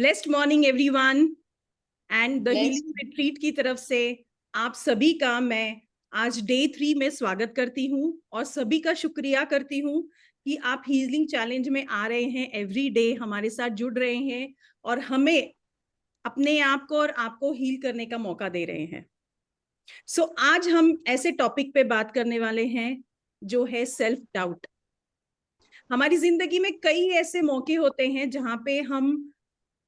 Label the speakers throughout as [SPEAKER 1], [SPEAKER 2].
[SPEAKER 1] Blessed morning everyone and the healing retreat की तरफ से आप सभी का मैं आज डे 3 में स्वागत करती हूँ और सभी का शुक्रिया करती हूँ कि आप हीलिंग चैलेंज में आ रहे हैं, एवरी डे हमारे साथ जुड़ रहे हैं और हमें अपने आप को और आपको हील करने का मौका दे रहे हैं। सो आज हम ऐसे टॉपिक पे बात करने वाले हैं जो है सेल्फ डाउट। हमारी जिंदगी में कई ऐसे मौके होते हैं जहां पे हम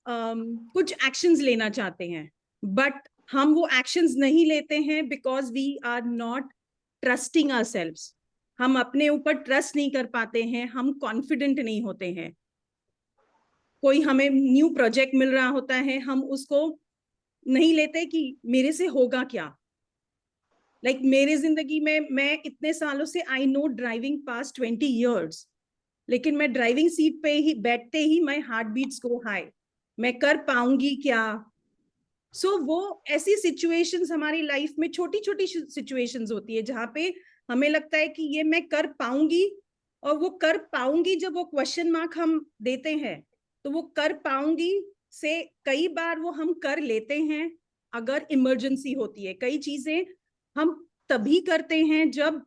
[SPEAKER 1] कुछ एक्शंस लेना चाहते हैं, बट हम वो एक्शंस नहीं लेते हैं because we are not trusting ourselves. हम अपने ऊपर ट्रस्ट नहीं कर पाते हैं, हम कॉन्फिडेंट नहीं होते हैं। कोई हमें न्यू प्रोजेक्ट मिल रहा होता है, हम उसको नहीं लेते कि मेरे से होगा क्या। मेरे जिंदगी में मैं इतने सालों से I know driving past 20 years, लेकिन मैं ड्राइविंग सीट पे ही बैठते ही my heart beats go high, मैं कर पाऊंगी क्या। वो ऐसी सिचुएशंस हमारी लाइफ में, छोटी छोटी सिचुएशंस होती है जहां पे हमें लगता है कि ये मैं कर पाऊंगी, और वो कर पाऊंगी जब वो क्वेश्चन मार्क हम देते हैं तो वो कर पाऊंगी से कई बार वो हम कर लेते हैं अगर इमरजेंसी होती है। कई चीजें हम तभी करते हैं जब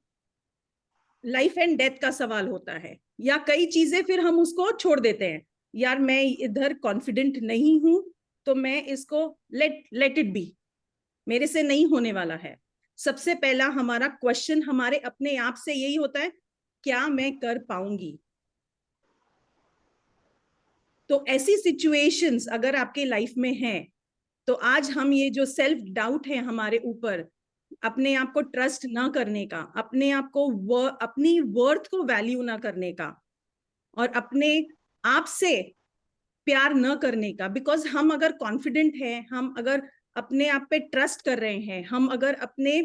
[SPEAKER 1] लाइफ एंड डेथ का सवाल होता है, या कई चीजें फिर हम उसको छोड़ देते हैं, यार मैं इधर कॉन्फिडेंट नहीं हूं तो मैं इसको लेट इट बी, मेरे से नहीं होने वाला है। सबसे पहला हमारा क्वेश्चन हमारे अपने आप से यही होता है, क्या मैं कर पाऊंगी। तो ऐसी सिचुएशंस अगर आपके लाइफ में है तो आज हम ये जो सेल्फ डाउट है हमारे ऊपर, अपने आप को ट्रस्ट ना करने का, अपने आप को अपनी वर्थ को वैल्यू ना करने का, और अपने आप से प्यार न करने का। बिकॉज हम अगर कॉन्फिडेंट हैं, हम अगर अपने आप पे ट्रस्ट कर रहे हैं, हम अगर अपने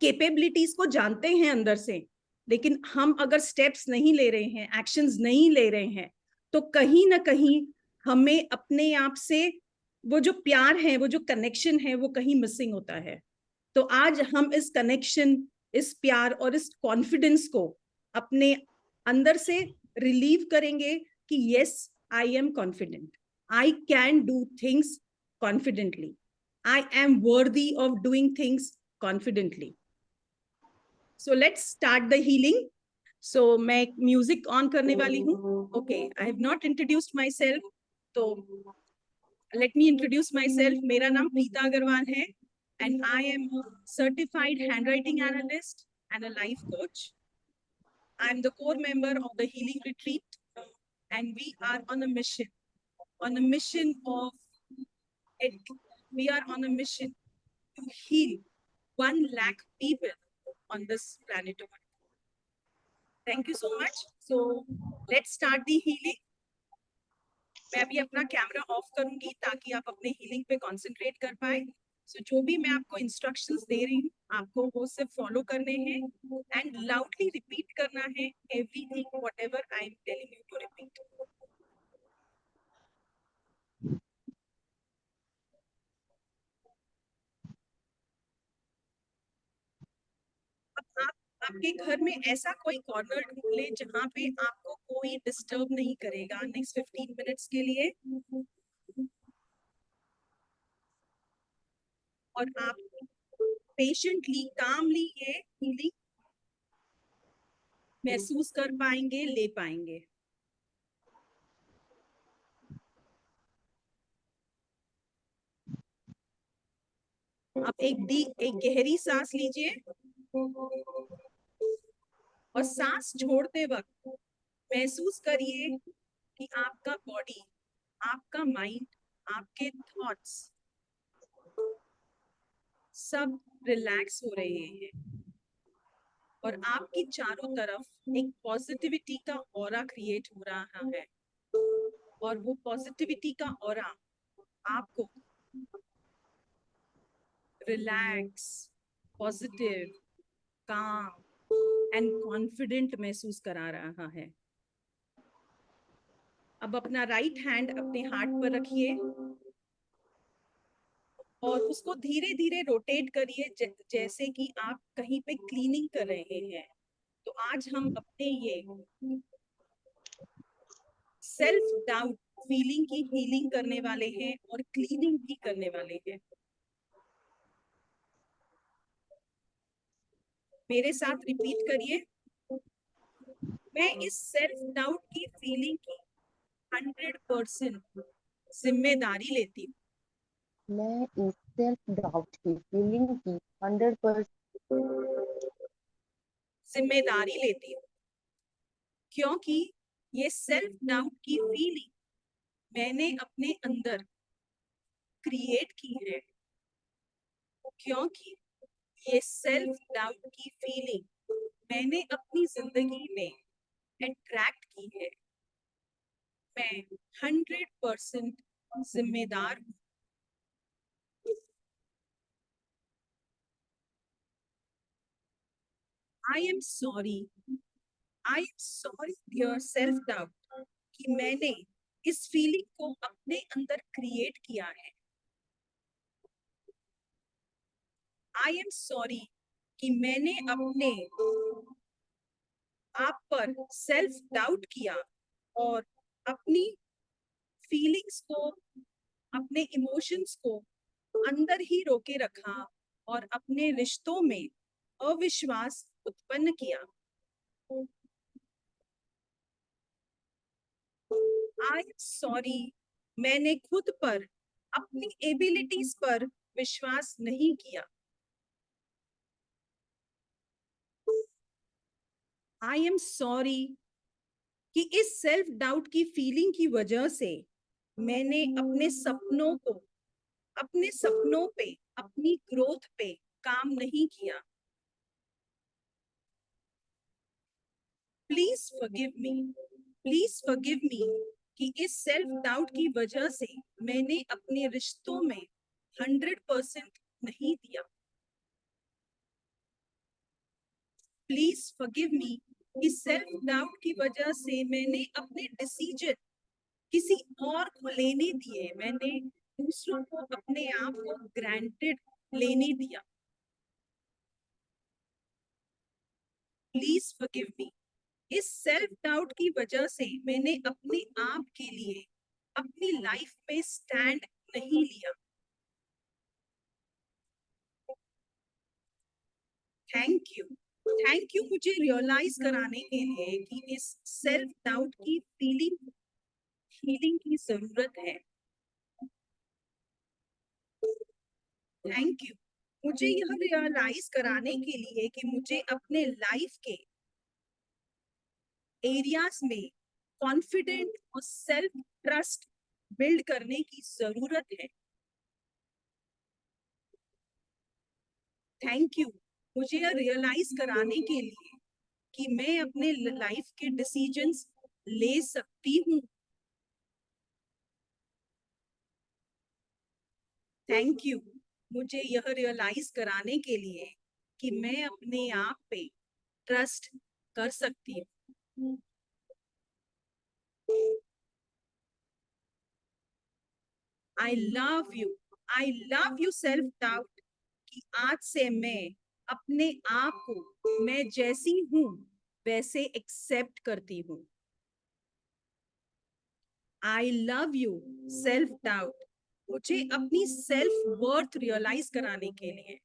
[SPEAKER 1] कैपेबिलिटीज को जानते हैं अंदर से, लेकिन हम अगर स्टेप्स नहीं ले रहे हैं, एक्शंस नहीं ले रहे हैं, तो कहीं ना कहीं हमें अपने आप से वो जो प्यार है, वो जो कनेक्शन है, वो कहीं मिसिंग होता है। तो आज हम इस कनेक्शन, इस प्यार और इस कॉन्फिडेंस को अपने अंदर से रिलीव करेंगे कि yes, I am confident, I can do things confidently, I am worthy of doing things confidently. So let's start the healing. So मैं म्यूजिक ऑन करने वाली हूँ। Okay, I have not introduced myself, तो let me introduce myself. मेरा नाम प्रीता अग्रवाल है and I am a certified handwriting analyst and a life coach. I am the core member of the Healing Retreat, and we are on a mission of it. We are on a mission to heal 1 lakh people on this planet Earth. Thank you so much. So let's start the healing. मैं अभी अपना camera off करूंगी ताकि आप अपने healing पे concentrate कर पाए। जो भी मैं आपको इंस्ट्रक्शंस दे रही हूँ, आपको वो सिर्फ फॉलो करने हैं एंड लाउडली रिपीट करना है everything whatever I am telling you to repeat. अब आप आपके घर में ऐसा कोई कॉर्नर ढूंढ लें जहाँ पे आपको कोई डिस्टर्ब नहीं करेगा नेक्स्ट 15 मिनट्स के लिए, और आप पेशेंटली कामली ये हीलिंग महसूस कर पाएंगे, ले पाएंगे। आप एक गहरी सांस लीजिए और सांस छोड़ते वक्त महसूस करिए कि आपका बॉडी, आपका माइंड, आपके थॉट्स सब रिलैक्स हो रहे हैं और आपकी चारों तरफ एक पॉजिटिविटी का ऑरा क्रिएट हो रहा है, और वो पॉजिटिविटी का ऑरा आपको रिलैक्स, पॉजिटिव, काम एंड कॉन्फिडेंट महसूस करा रहा है। अब अपना राइट हैंड अपने हार्ट पर रखिए और उसको धीरे धीरे रोटेट करिए जैसे कि आप कहीं पे क्लीनिंग कर रहे हैं। तो आज हम अपने ये सेल्फ डाउट फीलिंग की हीलिंग करने वाले हैं और क्लीनिंग भी करने वाले हैं। मेरे साथ रिपीट करिए। मैं इस सेल्फ डाउट की फीलिंग की 100% जिम्मेदारी लेती हूँ।
[SPEAKER 2] मैं इस सेल्फ डाउट की फीलिंग की 100%
[SPEAKER 1] जिम्मेदारी लेती हूँ, क्योंकि ये सेल्फ डाउट की फीलिंग मैंने अपने अंदर क्रिएट की है। क्योंकि ये सेल्फ डाउट की फीलिंग मैंने अपनी जिंदगी में अट्रैक्ट की है। मैं 100% जिम्मेदार हूँ। I am sorry, I am sorry dear self doubt कि मैंने इस फीलिंग को अपने अंदर क्रिएट किया है। आई एम सॉरी कि मैंने अपने आप पर सेल्फ डाउट किया और अपनी फीलिंग्स को, अपने इमोशंस को अंदर ही रोके रखा और अपने रिश्तों में अविश्वास उत्पन्न किया। आई एम सॉरी, मैंने खुद पर, अपनी एबिलिटीज पर विश्वास नहीं किया। आई एम सॉरी कि इस सेल्फ डाउट की फीलिंग की वजह से मैंने अपने सपनों पे, अपनी ग्रोथ पे काम नहीं किया। Please forgive me, please forgive me कि इस सेल्फ डाउट की वजह से मैंने अपने रिश्तों में 100% नहीं दिया। प्लीज फॉरगिव मी इस सेल्फ डाउट की वजह से मैंने अपने डिसीजन किसी और को लेने दिए, मैंने दूसरों को अपने आप को ग्रांटेड लेने दिया। प्लीज फॉरगिव मी इस सेल्फ डाउट की वजह से मैंने अपने आप के लिए अपनी लाइफ में स्टैंड नहीं लिया। थैंक यू, थैंक यू मुझे रियलाइज कराने के लिए कि इस सेल्फ डाउट की फीलिंग हीलिंग की जरूरत है। थैंक यू मुझे यह रियलाइज कराने के लिए कि मुझे अपने लाइफ के एरियाज में कॉन्फिडेंट और सेल्फ ट्रस्ट बिल्ड करने की जरूरत है। थैंक यू मुझे यह रियलाइज कराने के लिए कि मैं अपने लाइफ के डिसीजंस ले सकती हूँ। थैंक यू मुझे यह रियलाइज कराने के लिए कि मैं अपने आप पे ट्रस्ट कर सकती हूँ। I love you self doubt कि आज से मैं अपने आप को मैं जैसी हूँ वैसे एक्सेप्ट करती हूँ। I love you self doubt मुझे अपनी सेल्फ वर्थ रियलाइज कराने के लिए।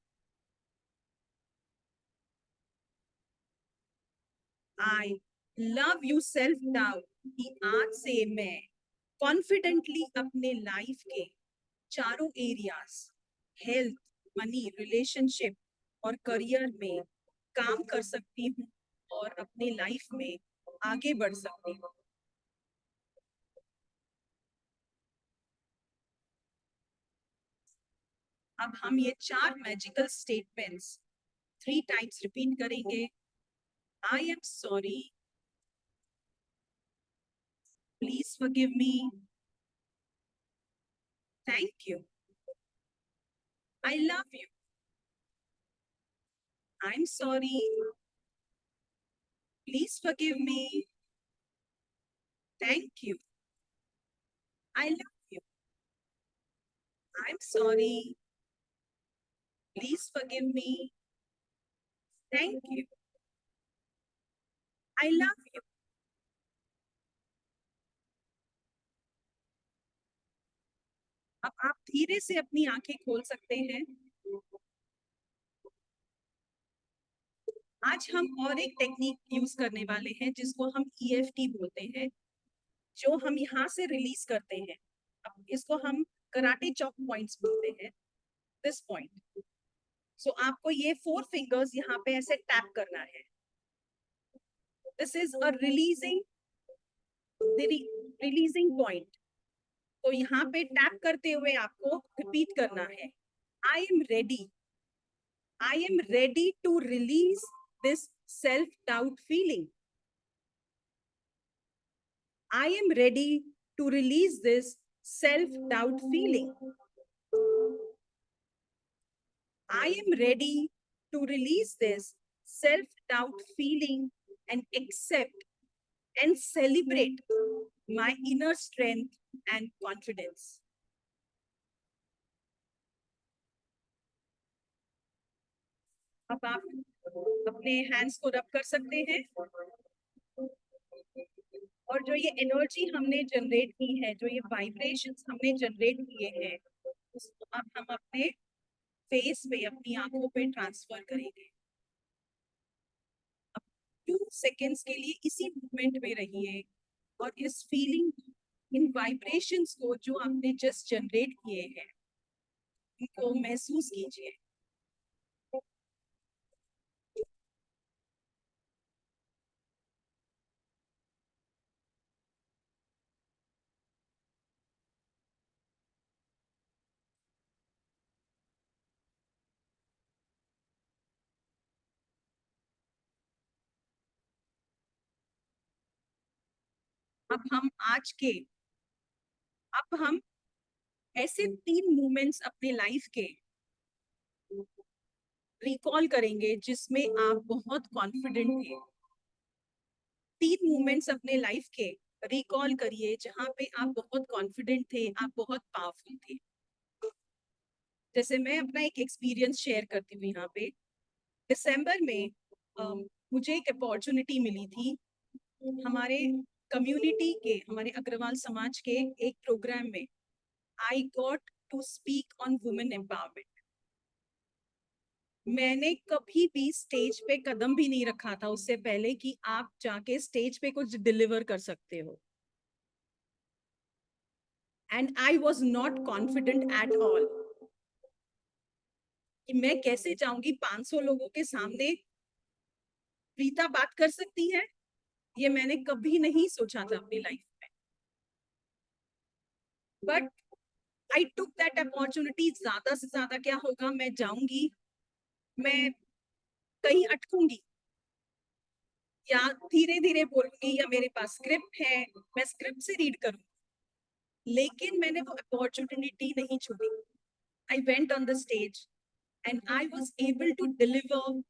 [SPEAKER 1] I love you self doubt कि आज से मैं कॉन्फिडेंटली अपने लाइफ के चारों एरियाज, हेल्थ, मनी, रिलेशनशिप और करियर में काम कर सकती हूँ और अपनी लाइफ में आगे बढ़ सकती हूँ। अब हम ये 4 मैजिकल स्टेटमेंट्स 3 टाइम्स रिपीट करेंगे। आई am sorry, please forgive me, thank you, I love you, I am sorry, please forgive me, thank you, I love you, I am sorry, please forgive me, thank you, I love you. अब आप धीरे से अपनी आंखें खोल सकते हैं। आज हम और एक टेक्निक यूज करने वाले हैं जिसको हम EFT बोलते हैं, जो हम यहाँ से रिलीज करते हैं। अब इसको हम कराटे चॉप पॉइंट्स बोलते हैं, दिस पॉइंट। सो आपको ये 4 फिंगर्स यहाँ पे ऐसे टैप करना है। This is a releasing point. तो यहाँ पे टैप करते हुए आपको रिपीट करना है, आई am ready, I am ready to release this self-doubt feeling. I am ready to release this self-doubt feeling. I am ready to release this self-doubt feeling and accept and celebrate my inner strength and confidence. अब आप अपने hands को रब कर सकते हैं और जो ये एनर्जी हमने जनरेट की है, जो ये वाइब्रेशंस हमने जनरेट किए हैं, उसको अब हम अपने फेस पे, अपनी आंखों पे ट्रांसफर करेंगे। अब 2 सेकेंड्स के लिए इसी मूवमेंट में रहिए और इस फीलिंग, इन वाइब्रेशंस को जो आपने जस्ट जनरेट किए हैं, इनको महसूस कीजिए। अब हम ऐसे 3 मोमेंट्स अपने लाइफ के रिकॉल करेंगे जिसमें आप बहुत कॉन्फिडेंट थे। 3 मोमेंट्स अपने लाइफ के रिकॉल करिए जहां पे आप बहुत कॉन्फिडेंट थे, आप बहुत पावरफुल थे। जैसे मैं अपना एक एक्सपीरियंस शेयर करती हूँ यहाँ पे। दिसंबर में मुझे एक अपॉर्चुनिटी मिली थी हमारे कम्युनिटी के, हमारे अग्रवाल समाज के एक प्रोग्राम में। I got to speak on women empowerment. मैंने कभी भी स्टेज पे कदम भी नहीं रखा था उससे पहले कि आप जाके स्टेज पे कुछ डिलीवर कर सकते हो। And I was not confident at all कि मैं कैसे जाऊंगी 500 लोगों के सामने, प्रीता बात कर सकती है, ये मैंने कभी नहीं सोचा था अपनी लाइफ में। But I took that opportunity. ज्यादा से ज्यादा क्या होगा, मैं जाऊंगी, मैं कहीं अटकूंगी या धीरे धीरे बोलूंगी, या मेरे पास स्क्रिप्ट है, मैं स्क्रिप्ट से रीड करूंगी। लेकिन मैंने वो अपॉर्चुनिटी नहीं छोड़ी। I went on the stage and I was able to deliver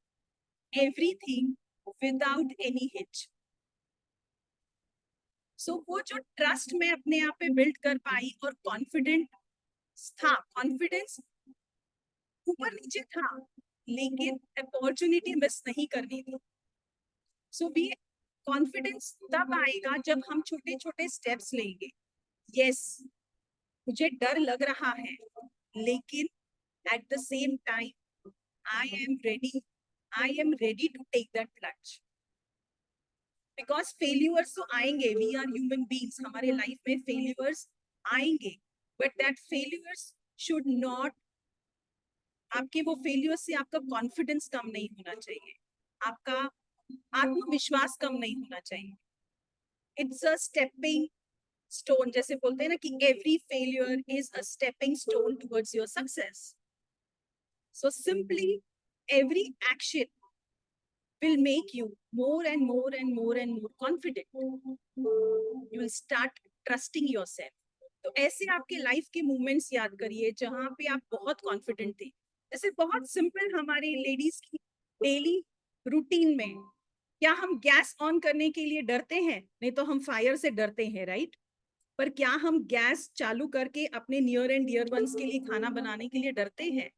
[SPEAKER 1] everything without any hitch. So वो जो ट्रस्ट मैं अपने आप पे बिल्ड कर पाई और कॉन्फिडेंट था, कॉन्फिडेंस ऊपर नीचे था, लेकिन अपॉर्चुनिटी मिस नहीं करनी थी। सो भी कॉन्फिडेंस तब आएगा जब हम छोटे छोटे स्टेप्स लेंगे। यस, मुझे डर लग रहा है, लेकिन at the same time I am ready to take that plunge. Because failures तो आएंगे, वी आर ह्यूमन बीइंग्स, हमारे लाइफ में फेल्यूअर्स आएंगे, but that failures should not, आपके वो फेल्यूअर से आपका कॉन्फिडेंस कम नहीं होना चाहिए, आपका आत्मविश्वास कम नहीं होना चाहिए। इट्स अ स्टेपिंग स्टोन, जैसे बोलते हैं ना कि every failure is a stepping stone towards your success. So simply every action will make you more and more and more and more confident. You will start trusting yourself. तो ऐसे आपके life के moments याद करिए जहां पे आप बहुत कॉन्फिडेंट थे। जैसे बहुत सिंपल हमारी लेडीज की डेली रूटीन में, क्या हम गैस ऑन करने के लिए डरते हैं? नहीं तो हम फायर से डरते हैं, राइट? पर क्या हम गैस चालू करके अपने नियर एंड डियर वंस के लिए खाना बनाने के लिए डरते हैं?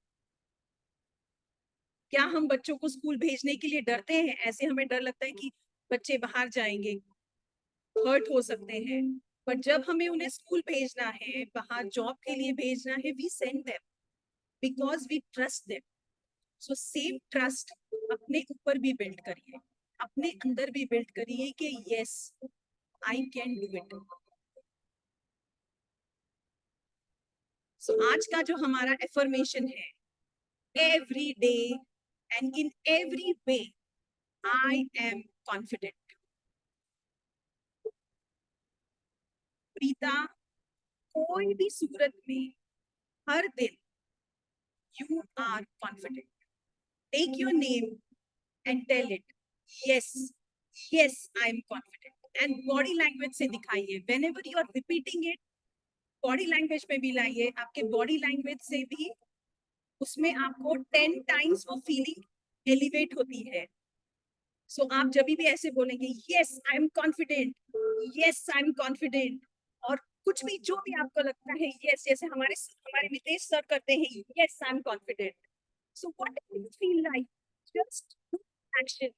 [SPEAKER 1] क्या हम बच्चों को स्कूल भेजने के लिए डरते हैं? ऐसे हमें डर लगता है कि बच्चे बाहर जाएंगे, हर्ट हो सकते हैं, बट जब हमें उन्हें स्कूल भेजना है, बाहर जॉब के लिए भेजना है, we send them because we trust them. So same trust अपने ऊपर भी बिल्ड करिए, अपने अंदर भी बिल्ड करिए कि yes I can do it. So आज का जो हमारा एफर्मेशन है, every day and in every way I am confident. Preeta, कोई भी सूरत में हर दिन you are confident. Take your name and tell it, yes, yes, I am confident. And body language से दिखाइए. Whenever you are repeating it, body language में भी लाइए. आपके body language से भी उसमें आपको 10 times वो feeling elevate होती है. So आप जब भी ऐसे बोलेंगे, yes, I am confident, yes, I am confident, और कुछ भी जो भी आपको लगता है, yes, जैसे हमारे मितेश सर करते हैं, yes, I am confident. So what do you feel like? Just do action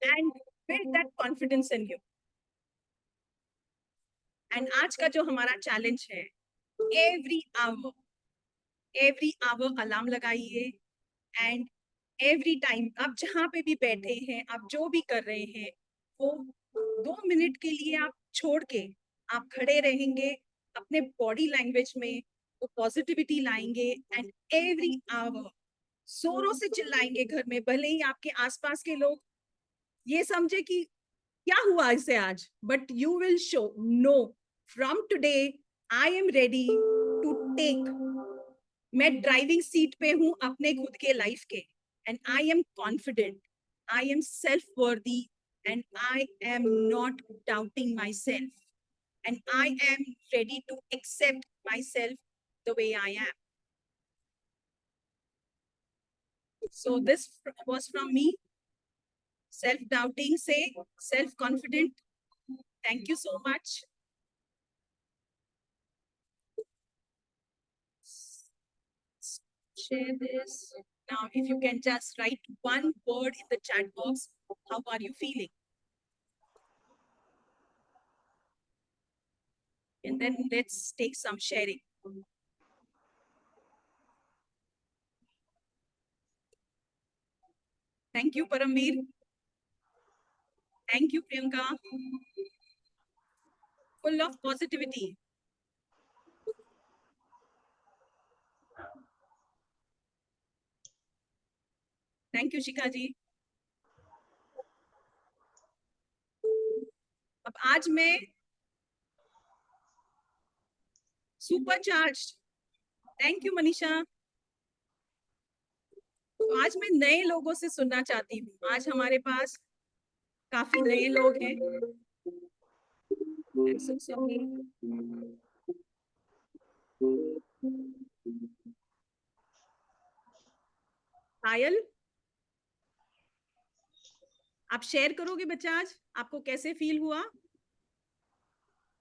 [SPEAKER 1] and build that confidence in you. And आज का जो हमारा challenge है, every hour alarm लगाइए, and every time आप जहाँ पे भी बैठे हैं, आप जो भी कर रहे हैं, वो 2 मिनट के लिए आप छोड़ के आप खड़े रहेंगे, अपने बॉडी लैंग्वेज में वो पॉजिटिविटी लाएंगे, एंड एवरी आवर जोरों से चिल्लाएंगे घर में, भले ही आपके आसपास के लोग ये समझे कि क्या हुआ इसे आज, but you will show no, from today I am ready to take. मैं ड्राइविंग सीट पे हूं अपने खुद के लाइफ के, and I am confident, I am self worthy, and I am not doubting myself, and I am ready to accept myself the way I am. So this was from me. Self-doubting say self-confident. Thank you so much. Share this. Now, if you can just write one word in the chat box, how are you feeling? And then let's take some sharing. Thank you, Paramveer. Thank you, Priyanka. Full of positivity. Thank you, Shikha ji. अब आज मैं super charge. Thank you Manisha. तो आज मैं नए लोगों से सुनना चाहती हूँ. आज हमारे पास काफी नए लोग हैं. पायल, आप शेयर करोगे बच्चा आज आपको कैसे फील हुआ?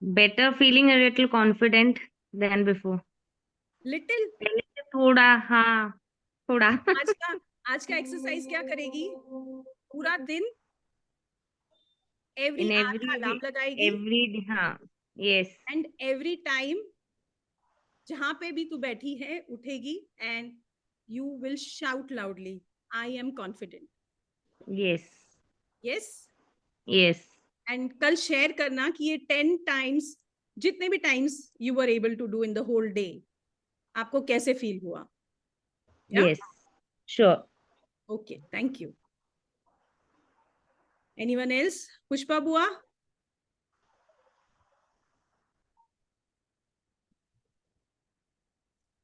[SPEAKER 3] Better, feeling a little confident than before.
[SPEAKER 1] Little.
[SPEAKER 3] पहले से थोड़ा, हाँ थोड़ा.
[SPEAKER 1] आज का एक्सरसाइज क्या करेगी? पूरा दिन एवरी आवर का अलार्म लगाएगी.
[SPEAKER 3] एवरी, हाँ, यस.
[SPEAKER 1] एंड एवरी टाइम जहां पे भी तू बैठी है उठेगी, and you will shout loudly, I am confident.
[SPEAKER 3] Yes.
[SPEAKER 1] Yes.
[SPEAKER 3] Yes.
[SPEAKER 1] And कल शेयर करना कि ये 10 टाइम्स, जितने भी times you were able to do in the whole day, आपको कैसे फील हुआ?
[SPEAKER 3] Yes, sure.
[SPEAKER 1] Okay, thank you. Anyone else? Pushpa बुआ?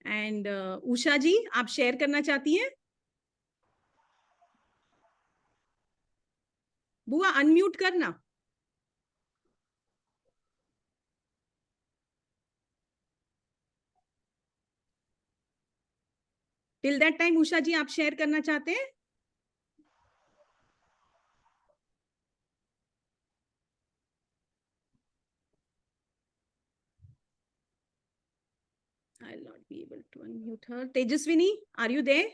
[SPEAKER 1] एंड उषा जी, आप शेयर करना चाहती हैं? बुआ अनम्यूट करना. टिल दैट टाइम उषा जी आप शेयर करना चाहते हैं? I'll not be able to unmute her. Tejaswini, are you there?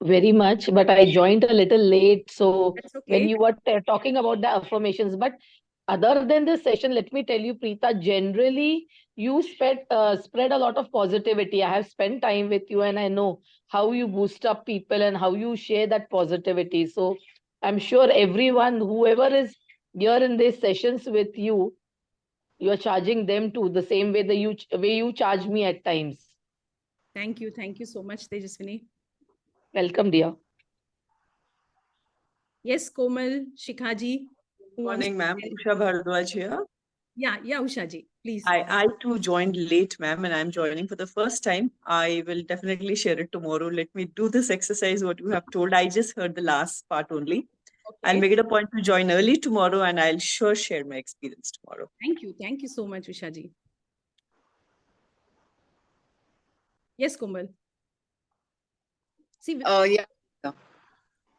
[SPEAKER 4] Very much, but I joined a little late. So
[SPEAKER 1] That's okay.
[SPEAKER 4] when you were talking about the affirmations, but other than this session, let me tell you, Preeta, generally you spread a lot of positivity. I have spent time with you, and I know how you boost up people and how you share that positivity. So I'm sure everyone, whoever is here in these sessions with you, you're charging them too, the same way way you charge me at times.
[SPEAKER 1] Thank you so much, Tejaswini.
[SPEAKER 4] Welcome, dear.
[SPEAKER 1] Yes, Komal, Shikhaji.
[SPEAKER 5] Good morning, ma'am. Usha Bharadwaj here.
[SPEAKER 1] Yeah, Ushaji, please.
[SPEAKER 5] I too joined late, ma'am, and I'm joining for the first time. I will definitely share it tomorrow. Let me do this exercise, what you have told. I just heard the last part only.
[SPEAKER 1] Okay.
[SPEAKER 5] I'll make it a point to join early tomorrow, and I'll sure share my experience tomorrow.
[SPEAKER 1] Thank you so much, Ushaji. Yes, Komal. See,
[SPEAKER 6] Yeah.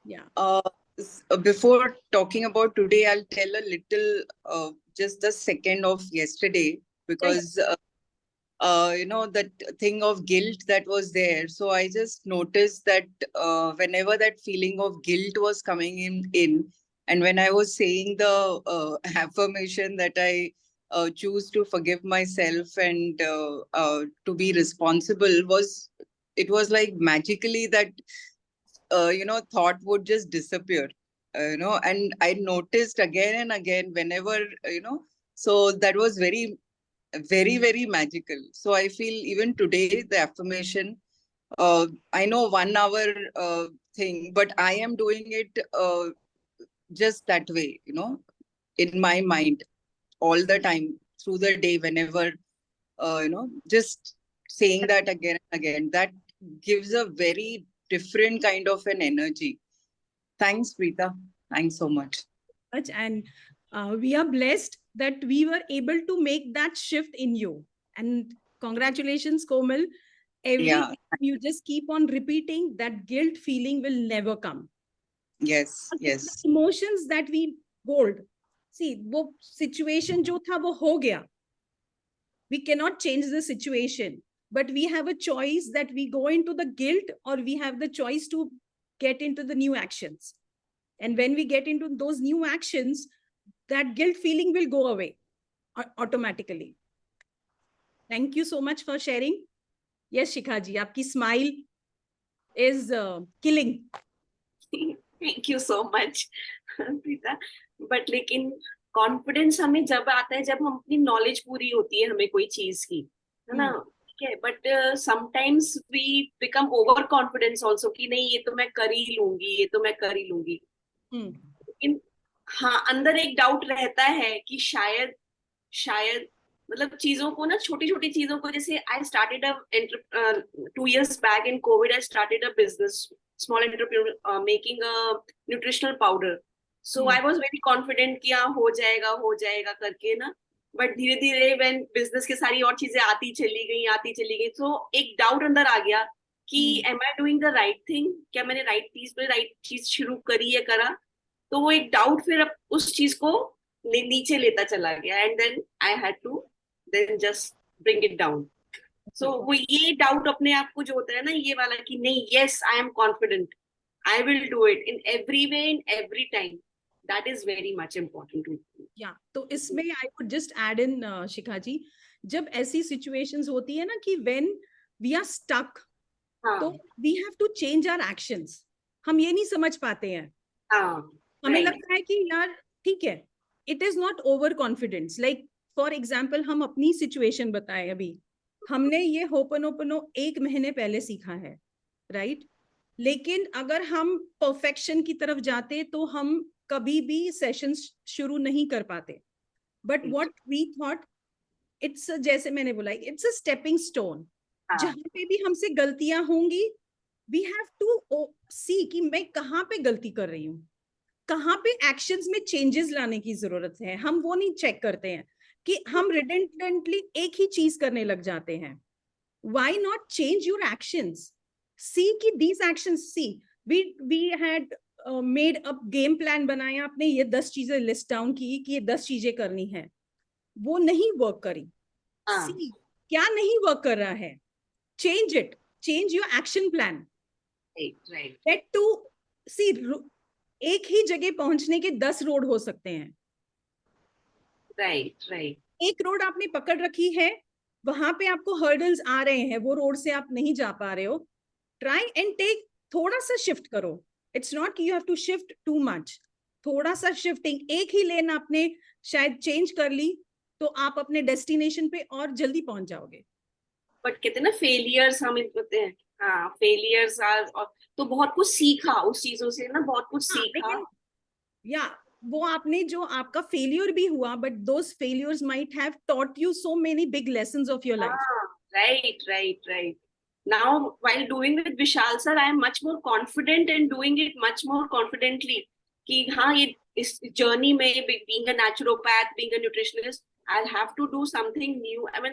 [SPEAKER 1] yeah.
[SPEAKER 6] Before talking about today, I'll tell a little, just the second of yesterday, because that thing of guilt that was there. So I just noticed that whenever that feeling of guilt was coming in, and when I was saying the affirmation that I choose to forgive myself and to be responsible, it was like magically that thought would just disappear, and I noticed again and again whenever, so that was very, very, very magical. So I feel even today, the affirmation, I know 1 hour thing, but I am doing it just that way, in my mind all the time through the day, whenever, just saying that again and again, that gives a very different kind of an energy. Thanks, Preeta. Thanks so much.
[SPEAKER 1] And we are blessed that we were able to make that shift in you. And congratulations, Komal. Every
[SPEAKER 6] Yeah.
[SPEAKER 1] you just keep on repeating, that guilt feeling will never come.
[SPEAKER 6] Yes, yes.
[SPEAKER 1] The emotions that we hold. See, वो situation जो था वो हो गया. We cannot change the situation, but we have a choice that we go into the guilt, or we have the choice to get into the new actions. And when we get into those new actions, that guilt feeling will go away automatically. Thank you so much for sharing. Yes, Shikhaji, aapki smile is killing.
[SPEAKER 7] Thank you so much, Preeta. But लेकिन confidence हमें जब आता है जब हम अपनी knowledge पूरी होती है हमें कोई चीज की, है ना? ठीक है, but sometimes we become over confident also कि नहीं ये तो मैं कर ही लूंगी, ये तो मैं कर ही लूंगी. लेकिन हाँ, अंदर एक डाउट रहता है कि शायद मतलब चीजों को ना, छोटी छोटी चीजों को, जैसे I started 2 years back in COVID, I started a business, small entrepreneur, making a nutritional powder. So I was very confident कि हाँ हो जाएगा करके ना. बट धीरे धीरे when business की सारी और चीजें आती चली गई, तो एक डाउट अंदर आ गया कि am I doing the right thing? क्या मैंने राइट चीज शुरू करी है, करा? तो वो एक डाउट फिर उस चीज को नीचे लेता चला गया, and then I had to then just bring it down. So वो ये डाउट अपने आप को जो होता है ना, ये वाला कि नहीं, yes, I am confident, I will do it in every way, in every time. That is very much important to me.
[SPEAKER 1] Yeah, तो इसमें I would just add in, शिखा जी, जब ऐसी situations होती है ना कि when we are stuck, तो we have to change our actions. हम ये नहीं समझ पाते हैं. हमें लगता है कि यार ठीक है, it is not over confidence. Like for example, हम अपनी situation बताएं. अभी हमने ये होपनोपनो 1 महीने पहले सीखा है, right? लेकिन अगर हम perfection की तरफ जाते तो हम कभी भी सेशंस शुरू नहीं कर पाते. But what we thought, it's जैसे मैंने बोला, इट्स अ स्टेपिंग स्टोन. जहां पे भी हमसे गलतियां होंगी, वी हैव टू सी कि मैं कहाँ पे गलती कर रही हूँ, कहाँ पे एक्शंस में चेंजेस लाने की जरूरत है. हम वो नहीं चेक करते हैं कि हम रिडेंडेंटली एक ही चीज करने लग जाते हैं. Why not change your actions? See कि these actions, see we had made up game plan बनाया, आपने ये 10 चीजें लिस्ट डाउन की कि ये 10 चीजें करनी है, वो नहीं वर्क करी. सी क्या नहीं वर्क कर रहा है, change it, change your action plan. Get to see, एक ही जगह पहुंचने के 10 रोड हो सकते हैं.
[SPEAKER 7] right.
[SPEAKER 1] एक रोड आपने पकड़ रखी है, वहां पे आपको हर्डल्स आ रहे हैं, वो रोड से आप नहीं जा पा रहे हो, ट्राई एंड टेक, थोड़ा सा शिफ्ट करो. इट्स नॉट कि you have to shift too much, थोड़ा सा शिफ्टिंग, एक ही लेन आपने शायद चेंज कर ली तो आप अपने डेस्टिनेशन पे और जल्दी पहुंच जाओगे.
[SPEAKER 7] बट कहते हैं ना फेलियर्स हमें होते हैं, हाँ फेलियर्स आर, तो बहुत कुछ सीखा उस चीजों से ना, बहुत कुछ
[SPEAKER 1] हाँ,
[SPEAKER 7] सीखा.
[SPEAKER 1] लेकिन या वो आपने जो आपका फेलियर भी हुआ, but those failures might have taught you so many big lessons of your life.
[SPEAKER 7] Right. Now, while doing with Vishal sir, I am much more confident and doing it much more confidently. कि हाँ ये इस journey में being a naturopath, being a nutritionist, I'll have to do something new. I mean,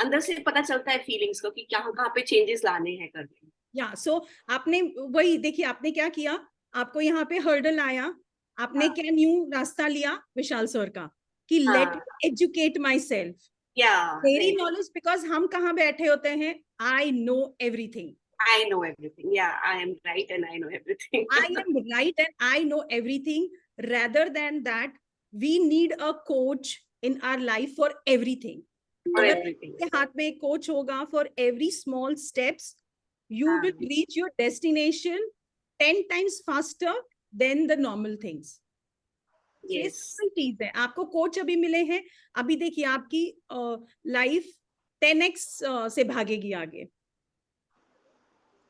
[SPEAKER 7] अंदर से पता चलता है feelings को कि क्या कहाँ पे changes लाने हैं करके.
[SPEAKER 1] या सो आपने वही देखिए, आपने क्या किया, आपको यहाँ पे हर्डल आया, आपने
[SPEAKER 7] हाँ.
[SPEAKER 1] क्या न्यू रास्ता लिया विशाल सर का कि
[SPEAKER 7] हाँ.
[SPEAKER 1] Let me educate my self.
[SPEAKER 7] Yeah,
[SPEAKER 1] मेरी
[SPEAKER 7] right.
[SPEAKER 1] नॉलेज, बिकॉज हम कहाँ बैठे होते हैं, I know everything.
[SPEAKER 7] I know everything. Yeah, I am right and I know everything.
[SPEAKER 1] I am right and I know everything. Rather than that, we need a coach in our life for everything.
[SPEAKER 7] For
[SPEAKER 1] अगर
[SPEAKER 7] everything.
[SPEAKER 1] आपके हाथ में एक coach होगा for every small steps, you
[SPEAKER 7] हाँ.
[SPEAKER 1] will reach your destination 10 times faster than the normal things. ये
[SPEAKER 7] Yes.
[SPEAKER 1] simple चीज है. आपको कोच अभी मिले हैं, अभी देखिए आपकी लाइफ 10x से भागेगी आगे.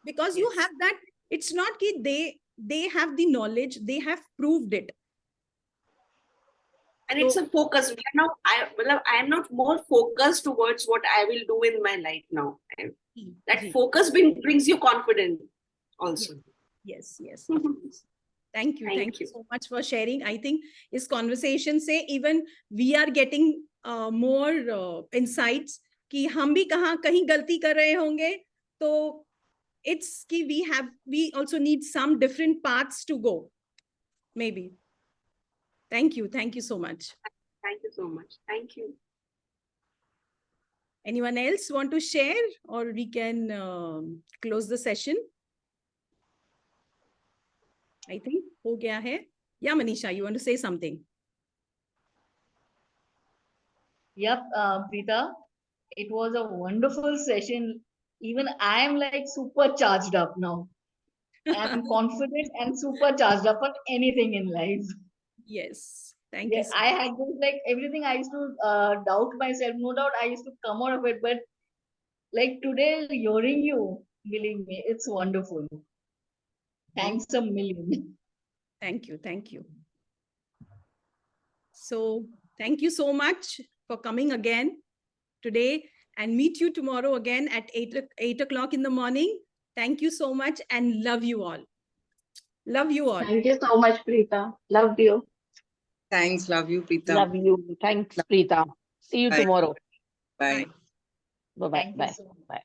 [SPEAKER 1] Because you
[SPEAKER 7] Yes.
[SPEAKER 1] have that, it's not कि they have the knowledge, they have proved it.
[SPEAKER 7] And it's a focus. We are now, I am not more focused towards what I will do in my life now. That
[SPEAKER 1] ji.
[SPEAKER 7] focus brings you confidence also.
[SPEAKER 1] Yes, of course. Thank you.
[SPEAKER 7] Thank
[SPEAKER 1] Thank you
[SPEAKER 7] you.
[SPEAKER 1] so much for sharing. I think इस conversation से even we are getting more insights कि हम भी कहीं गलती कर रहे होंगे, तो it's कि we also need some different paths to go, maybe. Thank you so much.
[SPEAKER 7] Thank you so much. Thank you.
[SPEAKER 1] Anyone else want to share, or we can close the session? I think हो गया है. Yeah, Manisha, you want to say something?
[SPEAKER 8] Yep, Preeta, it was a wonderful session. Even I am like super charged up now. I'm confident and super charged up on anything in life.
[SPEAKER 1] Yes, thank you.
[SPEAKER 8] Yeah, I had this like everything I used to doubt myself. No doubt I used to come out of it, but like today, hearing you, believe me, it's wonderful. Thanks a million.
[SPEAKER 1] Thank you. So thank you so much for coming again today, and meet you tomorrow again at 8 o'clock in the morning. Thank you so much and love you all. Love you all.
[SPEAKER 9] Thank you so much, Preeta. Love you.
[SPEAKER 6] Thanks. Love you, Preeta.
[SPEAKER 4] Love you. Thanks, Preeta. See you
[SPEAKER 6] Bye.
[SPEAKER 4] tomorrow.
[SPEAKER 6] Bye.
[SPEAKER 4] Bye-bye.
[SPEAKER 8] Thank you
[SPEAKER 4] Bye.
[SPEAKER 8] so much.
[SPEAKER 4] Bye.